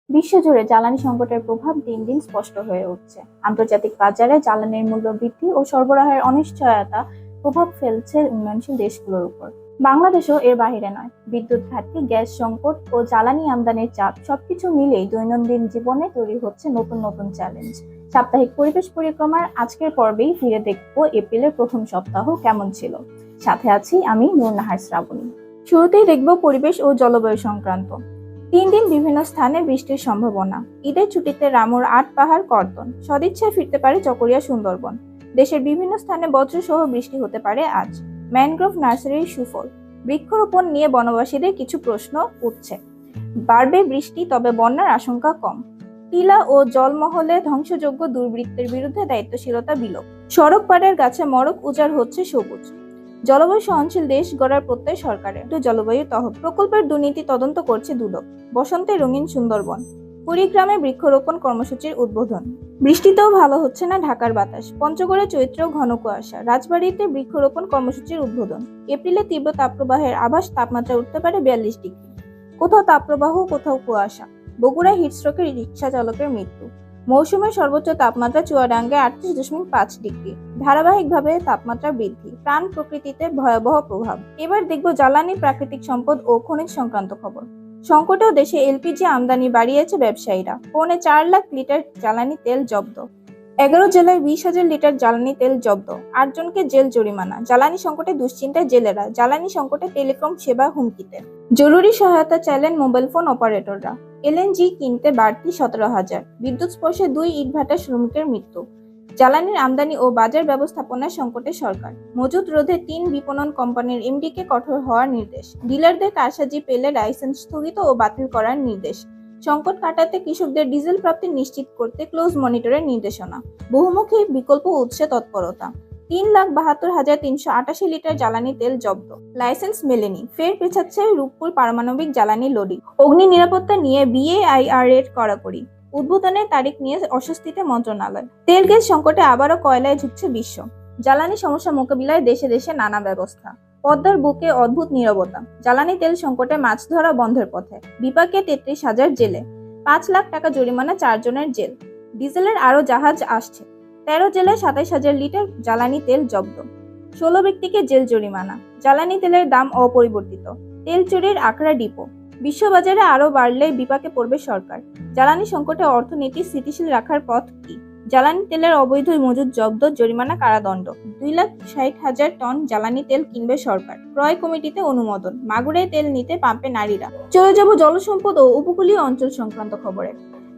বিশ্বজুড়ে জ্বালানি সংকটের প্রভাব দিন দিন স্পষ্ট হয়ে উঠছে। আন্তর্জাতিক বাজারে জ্বালানির মূল্য বৃদ্ধি ও সরবরাহের অনিশ্চয়তা প্রভাব ফেলছে উন্নয়নশীল দেশগুলোর উপর। বাংলাদেশও এর বাইরে নয়। বিদ্যুৎ ঘাটতি, গ্যাস সংকট ও জ্বালানি আমদানির চাপ সবকিছু মিলেই দৈনন্দিন জীবনে তৈরি হচ্ছে নতুন নতুন চ্যালেঞ্জ। সাপ্তাহিক পরিবেশ পরিক্রমার আজকের পর্বেই ফিরে দেখবো এপ্রিলের প্রথম সপ্তাহ কেমন ছিল। সাথে আছি আমি নূর নাহার শ্রাবণী। শুরুতেই দেখবো পরিবেশ ও জলবায়ু সংক্রান্ত। 3 দিন বিভিন্ন স্থানে বৃষ্টির সম্ভাবনা। ঈদের ছুটিতে রামুর 8 পাহাড় কর্তন, সদিচ্ছায় ফিরতে পারে চকরিয়া সুন্দরবন। দেশের বিভিন্ন স্থানে বজ্রসহ বৃষ্টি হতে পারে আজ। ম্যানগ্রোভ নার্সারির সুফল। বৃক্ষরোপণ নিয়ে বনবাসীদের কিছু প্রশ্ন উঠছে। বাড়বে বৃষ্টি, তবে বন্যার আশঙ্কা কম। টিলা ও জলমহলে ধ্বংসযোগ্য দুর্বৃত্তের বিরুদ্ধে দায়িত্বশীলতা বিলোপ। সড়ক পাড়ের গাছে মরক উজাড় হচ্ছে সবুজ। জলবায়ু সহনশীল দেশ গড়ার প্রত্যয় সরকারের। জলবায়ু তহবিল প্রকল্পের দুর্নীতি তদন্ত করছে দুদক। বসন্তে রঙিন সুন্দরবন। কুড়িগ্রামে বৃক্ষরোপণ কর্মসূচির উদ্বোধন। বৃষ্টিতেও ভালো হচ্ছে না ঢাকার বাতাস। পঞ্চগড়ে চৈত্র ঘন কুয়াশা। রাজবাড়ীতে বৃক্ষরোপণ কর্মসূচির উদ্বোধন। এপ্রিলে তীব্র তাপপ্রবাহের আভাস, তাপমাত্রা উঠতে পারে 42 ডিগ্রি। কোথাও তাপপ্রবাহ, কোথাও কুয়াশা। বগুড়ায় হিটস্ট্রোকে রিকশা চালকের মৃত্যু। মৌসুমের সর্বোচ্চ তাপমাত্রা চুয়াডাঙ্গায় 38.5 ডিগ্রি। ধারাবাহিকভাবে তাপমাত্রা বৃদ্ধি, প্রাণ প্রকৃতিতে ভয়াবহ প্রভাব। এবার দেখব জ্বালানি, প্রাকৃতিক সম্পদ ও খনিজ সংক্রান্ত খবর। সংকটেও দেশে এলপিজি আমদানি বাড়িয়েছে ব্যবসায়ীরা। পৌনে 4 লাখ লিটার জ্বালানি তেল জব্দ। 11 জেলায় 20,000 লিটার জ্বালানি তেল জব্দ। 8 জনকে জেল জরিমানা। জ্বালানি সংকটে দুশ্চিন্তায় জেলেরা। জ্বালানি সংকটে টেলিকম সেবা হুমকিতে। জরুরি সহায়তা চাইলেন মোবাইল ফোন অপারেটররা। এলএনজি কিনতে বাড়তি 17,000। বিদ্যুৎ স্পর্শে 2 ইটভাটা শ্রমিকের মৃত্যু। জ্বালানির আমদানি ও বাজার ব্যবস্থাপনায় সংকটে সরকার। মজুত রোধে 3 বিপণন কোম্পানির এমডিকে কঠোর হওয়ার নির্দেশ। ডিলারদের কারসাজি পেলে লাইসেন্স স্থগিত ও বাতিল করার নির্দেশ। সংকট কাটাতে কৃষকদের ডিজেল প্রাপ্তি নিশ্চিত করতে ক্লোজ মনিটরের নির্দেশনা। বহুমুখী বিকল্প উৎসে তৎপরতা। 3,72,388 লিটার জ্বালানি তেল জব্দ। লাইসেন্স মেলেনি, ফের পেছাচ্ছে রূপপুর পারমাণবিক জ্বালানি লোডিং। অগ্নি নিরাপত্তা নিয়ে বিএআইআর এর কড়াকড়ি। উদ্বোধনের তারিখ নিয়ে অস্বস্তিতে মন্ত্রণালয়। তেল গ্যাস সংকটে আবারও কয়লায় ঝুঁকছে বিশ্ব। জ্বালানি সমস্যা মোকাবিলায় দেশে দেশে নানা ব্যবস্থা। পদ্মার বুকে অদ্ভুত নীরবতা। জ্বালানি তেল সংকটে মাছ ধরা বন্ধের পথে। বিপাকে 33,000 জেলে। 5 লাখ টাকা জরিমানা 4 জনের জেল। ডিজেলের আরও জাহাজ আসছে। 13 জেলায় 27,000 লিটার জ্বালানি তেল জব্দ। 16 ব্যক্তিকে জেল জরিমানা। জ্বালানি তেলের দাম অপরিবর্তিত। তেল চুরির আখড়া ডিপো। বিশ্ববাজারে আরও বাড়লে বিপাকে পড়বে সরকার। জ্বালানি সংকটে অর্থনীতি স্থিতিশীল রাখার পথ কি? জ্বালানি তেলের অবৈধ মজুদ জব্দ, জরিমানা, কারাদণ্ড। 2,60,000 টন জ্বালানি তেল কিনবে সরকার। ক্রয় কমিটিতে অনুমোদন। মাগুরায় তেল নিতে পাম্পে নারীরা। চলে যাব জলসম্পদ ও উপকূলীয় অঞ্চল সংক্রান্ত খবরে।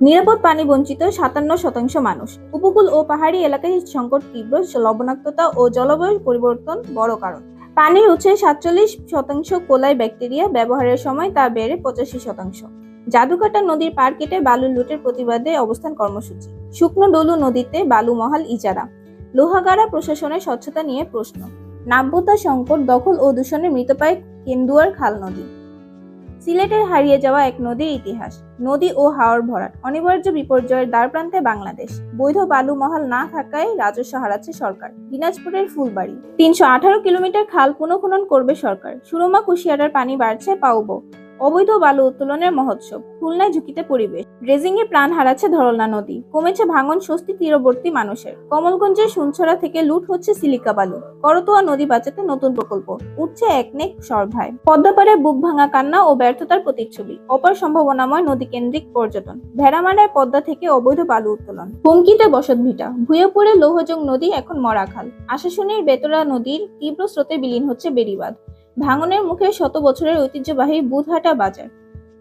নিরাপদ পানি বঞ্চিত 57% মানুষ। উপকূল ও পাহাড়ি এলাকায় সংকট তীব্র। লবণাক্ততা ও জলবায়ু পরিবর্তন বড় কারণ। পানির উৎসে 47% কোলায় ব্যাকটেরিয়া। ব্যবহারের সময় তা বেড়ে 85%। জাদুকাটা নদীর পাড় কেটে বালু লুটের প্রতিবাদে অবস্থান কর্মসূচি। শুকনো ডলু নদীতে বালু মহাল ইজারা। লোহাগাড়া প্রশাসনের স্বচ্ছতা নিয়ে প্রশ্ন। নাব্যতা সংকট, দখল ও দূষণে মৃত পায় কেন্দুয়ার খাল নদী। সিলেটের হারিয়ে যাওয়া এক নদীর ইতিহাস। নদী ও হাওর ভরাট, অনিবার্য বিপর্যয়ের দ্বারপ্রান্তে বাংলাদেশ। বৈধ বালু মহাল না থাকায় রাজস্ব হারাচ্ছে সরকার। দিনাজপুরের ফুলবাড়ি। 318 কিলোমিটার খাল পুনঃখনন করবে সরকার। সুরমা কুশিয়ারার পানি বাড়ছে পাউবো। অবৈধ বালু উত্তোলনের মহোৎসব। খুলনায় ঝুঁকিতে পরিবেশ। ড্রেজিং এ প্রাণ হারাচ্ছে ধরলা নদী। কমেছে ভাঙন, স্বস্তি তীরবর্তী মানুষের। কমলগঞ্জের সুনছড়া থেকে লুট হচ্ছে সিলিকা বালু। করতোয়া নদী বাঁচাতে নতুন প্রকল্প। উঠছে একনেক সরভায়। পদ্মাপাড়ে বুক ভাঙা কান্না ও ব্যর্থতার প্রতিচ্ছবি। অপার সম্ভাবনাময় নদী কেন্দ্রিক পর্যটন। ভেড়ামারায় পদ্মা থেকে অবৈধ বালু উত্তোলন। হুমকিতে বসতভিটা। ভুয়াপুরে লৌহজং নদী এখন মরাখাল। আশাশুনির বেতরা নদীর তীব্র স্রোতে বিলীন হচ্ছে বেড়িবাঁধ। ভাঙনের মুখে 100 বছরের ঐতিহ্যবাহী বুধহাটা বাজার।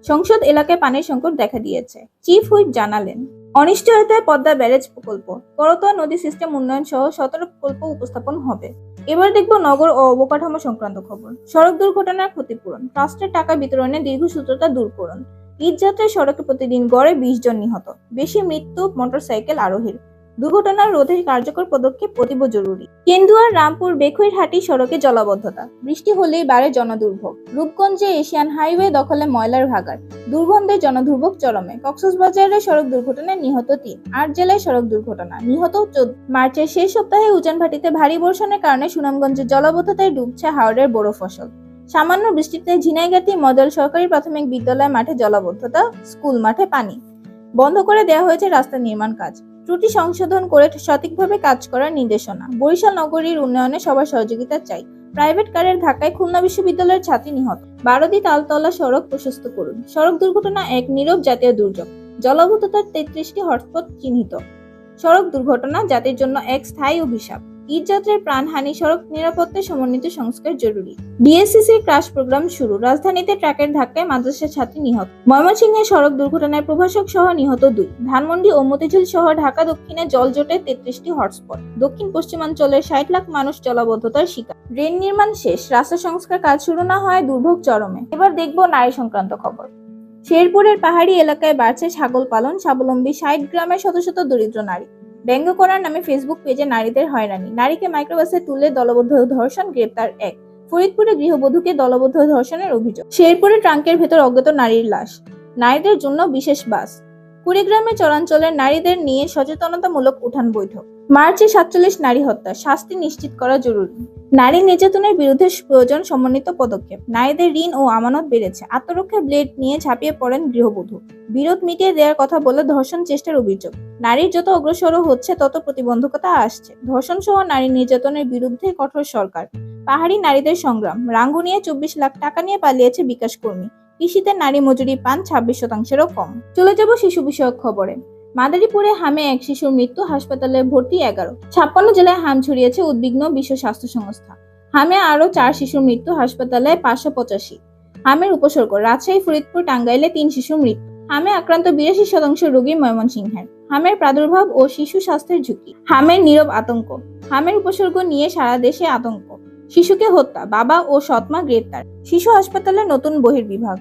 সংসদ এলাকায় পানির সংকট দেখা দিয়েছে। চিফ হুইপ জানালেন। অনিশ্চয়তায় পদ্মা ব্যারেজ প্রকল্প। করতোয়া নদী সিস্টেম উন্নয়ন সহ 17 প্রকল্প উপস্থাপন হবে। এবার দেখব নগর ও অবকাঠামো সংক্রান্ত খবর। সড়ক দুর্ঘটনার ক্ষতিপূরণ। ট্রাস্টের টাকা বিতরণে দীর্ঘসূত্রতা দূর করুন। ঈদযাত্রায় সড়কে প্রতিদিন গড়ে 20 জন নিহত। বেশি মৃত্যু মোটরসাইকেল আরোহীর। দুর্ঘটনা রোধে কার্যকর পদক্ষেপ অতীব জরুরি। কেন্দুয়ার রামপুর বেখৈরহাটি সড়কে জলাবদ্ধতা। বৃষ্টি হলেই বাড়ে জনদুর্ভোগ। রূপগঞ্জে এশিয়ান হাইওয়ে দখলে ময়লার ভাগাড়। দুর্গন্ধে জনদুর্ভোগ চরমে। কক্সবাজারে সড়ক দুর্ঘটনায় নিহত 3। 8 জেলায় সড়ক দুর্ঘটনা, নিহত 14। মার্চের শেষ সপ্তাহে উজানভাটিতে ভারী বর্ষণের কারণে সুনামগঞ্জের জলাবদ্ধতায় ডুবছে হাওরের বড় ফসল। সামান্য বৃষ্টিতে ঝিনাইগাতি মডেল সরকারি প্রাথমিক বিদ্যালয় মাঠে জলাবদ্ধতা, স্কুল মাঠে পানি। বন্ধ করে দেওয়া হয়েছে রাস্তা নির্মাণ কাজ। ত্রুটি সংশোধন করে সঠিকভাবে কাজ করার নির্দেশনা। বরিশাল নগরীর উন্নয়নে সবার সহযোগিতা চাই। প্রাইভেট কারের ধাক্কায় খুলনা বিশ্ববিদ্যালয়ের ছাত্রী নিহত। 12টি তালতলা সড়ক প্রশস্ত করুন। সড়ক দুর্ঘটনা এক নীরব জাতীয় দুর্যোগ। জলাবদ্ধতার 33টি হটস্পট চিহ্নিত। সড়ক দুর্ঘটনা জাতির জন্য এক স্থায়ী অভিশাপ। ঈদযাত্রার প্রাণহানি, সড়ক নিরাপত্তায় সমন্বিত সংস্কার জরুরি। ডিএসসিসির ক্রাশ প্রোগ্রাম শুরু। রাজধানীতে ট্রাকের ধাক্কায় মাদ্রাসার ছাত্রী নিহত। ময়মনসিংহে সড়ক দুর্ঘটনায় প্রভাষক সহ নিহত 2। ধানমন্ডি ও মতিঝিল সহ ঢাকা দক্ষিণে জলজটের 33টি হটস্পট। দক্ষিণ পশ্চিমাঞ্চলের 60 লাখ মানুষ জলাবদ্ধতার শিকার। ড্রেন নির্মাণ শেষ, রাস্তা সংস্কার কাজ শুরু না হয় দুর্ভোগ চরমে। এবার দেখবো নারী সংক্রান্ত খবর। শেরপুরের পাহাড়ি এলাকায় বাড়ছে ছাগল পালন। স্বাবলম্বী 60 গ্রামের শত শত দরিদ্র নারী। ব্যঙ্গ করার নামে ফেসবুক পেজে নারীদের হয়রানি। নারীকে মাইক্রোবাসে তুলে দলবদ্ধ ধর্ষণ, গ্রেপ্তার 1। ফরিদপুরে গৃহবধূকে দলবদ্ধ ধর্ষণের অভিযোগ। শেরপুরে ট্রাঙ্কের ভেতর অজ্ঞাত নারীর লাশ। নারীদের জন্য বিশেষ বাস। কুড়িগ্রামে চরাঞ্চলের নারীদের নিয়ে সচেতনতামূলক উঠান বৈঠক। মার্চে 47 নারী হত্যা, শাস্তি নিশ্চিত করা জরুরি। নারী নির্যাতনের বিরুদ্ধে প্রয়োজন সমন্বিত পদক্ষেপ। নারীদের ঋণ ও আমানত বেড়েছে। আত্মরক্ষায় ব্লেড নিয়ে ঝাঁপিয়ে পড়েন গৃহবধূ। বিরোধ মিটিয়ে দেওয়ার কথা বলে ধর্ষণ চেষ্টার অভিযোগ। নারীর যত অগ্রসর হচ্ছে তত প্রতিবন্ধকতা আসছে। ধর্ষণ সহ নারী নির্যাতনের বিরুদ্ধে কঠোর সরকার। পাহাড়ি নারীদের সংগ্রাম। রাঙ্গুনিয়ে 24 লাখ টাকা নিয়ে পালিয়েছে বিকাশ কর্মী। কৃষিতে নারী মজুরি পান 26%-এরও কম। চলে যাব শিশু বিষয়ক খবরে। মাদারীপুরে হামে এক শিশুর মৃত্যু, হাসপাতালে ভর্তি 11। 56 জেলায় হাম ছড়িয়েছে, উদ্বিগ্ন বিশ্ব স্বাস্থ্য সংস্থা। হামে আরো 4 শিশুর মৃত্যু, হাসপাতালে 585। হামের উপসর্গ। রাজশাহী, ফরিদপুর, টাঙ্গাইলে 3 শিশুর মৃত্যু। হামে আক্রান্ত 82% রোগী ময়মনসিংহের। হামের প্রাদুর্ভাব ও শিশু স্বাস্থ্যের ঝুঁকি। হামের নীরব আতঙ্ক। হামের উপসর্গ নিয়ে সারা দেশে আতঙ্ক। শিশুকে হত্যা, বাবা ও সৎমা গ্রেপ্তার। শিশু হাসপাতালে নতুন বহির্বিভাগ।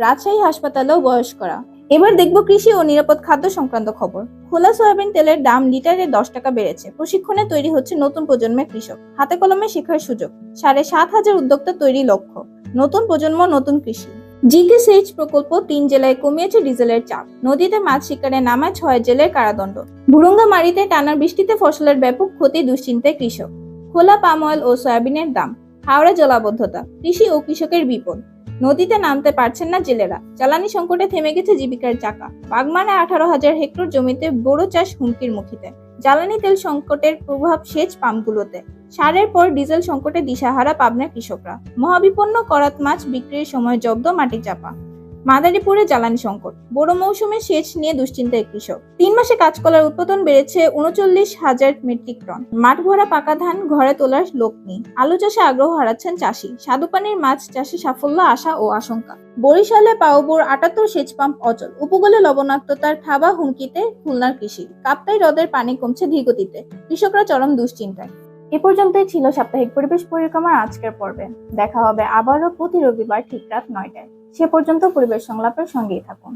রাজশাহী হাসপাতালেও বয়স্করা। এবার দেখব কৃষি ও নিরাপদ খাদ্য সংক্রান্ত খবর। খোলা সয়াবিন তেলের দাম লিটারে 10 টাকা বেড়েছে। প্রশিক্ষণে তৈরি হচ্ছে নতুন প্রজন্মের কৃষক। হাতে কলমে শেখার সুযোগ। 7,500 উদ্যোক্তা তৈরি লক্ষ্য। নতুন প্রজন্ম, নতুন কৃষি। জিকে সেচ প্রকল্প 3 জেলায় কমিয়েছে ডিজেলের চাপ। নদীতে মাছ শিকারে নামায় 6 জেলের কারাদণ্ড। ভুরুঙ্গামারীতে টানা বৃষ্টিতে ফসলের ব্যাপক ক্ষতি, দুশ্চিন্তায় কৃষক। খোলা পাম অয়েল ও সয়াবিনের দাম। হাওড়া জলাবদ্ধতা, কৃষি ও কৃষকের বিপদ। নদীতে নামতে পারছেন না জেলেরা। জ্বালানি সংকটে থেমে গেছে জীবিকার চাকা। বাগমানে 18,000 হেক্টর জমিতে বোরো চাষ হুমকির মুখীতে। জ্বালানি তেল সংকটের প্রভাব সেচ পাম্পগুলোতে। সারের পর ডিজেল সংকটে দিশাহারা পাবনা কৃষকরা। মহাবিপন্ন করাত মাছ বিক্রির সময় জব্দ, মাটি চাপা। মাদারীপুরে জ্বালানি সংকট। বড় মৌসুমে সেচ নিয়ে দুশ্চিন্তায় কৃষক। 3 মাসে কাঁচকলার উৎপাদন বেড়েছে 39,000 মেট্রিক টন। মাঠ ভরা পাকা ধান ঘরে তোলার লোক নেই। আলু চাষে আগ্রহ হারাচ্ছেন চাষি। স্বাদুপানির মাছ চাষে সাফল্য, আশা ও আশঙ্কা। বরিশালে পাওবোর 78 সেচ পাম্প অচল। উপকূলে লবণাক্ততার থাবা হুমকিতে খুলনার কৃষি। কাপ্তাই হ্রদের পানি কমছে ধীরগতিতে। কৃষকরা চরম দুশ্চিন্তায়। এ পর্যন্তই ছিল সাপ্তাহিক পরিবেশ পরিক্রমার আজকের পর্বে। দেখা হবে আবারও প্রতি রবিবার ঠিক রাত 9টায়। সে পর্যন্ত পরিবেশ সংলাপের সঙ্গেই থাকুন।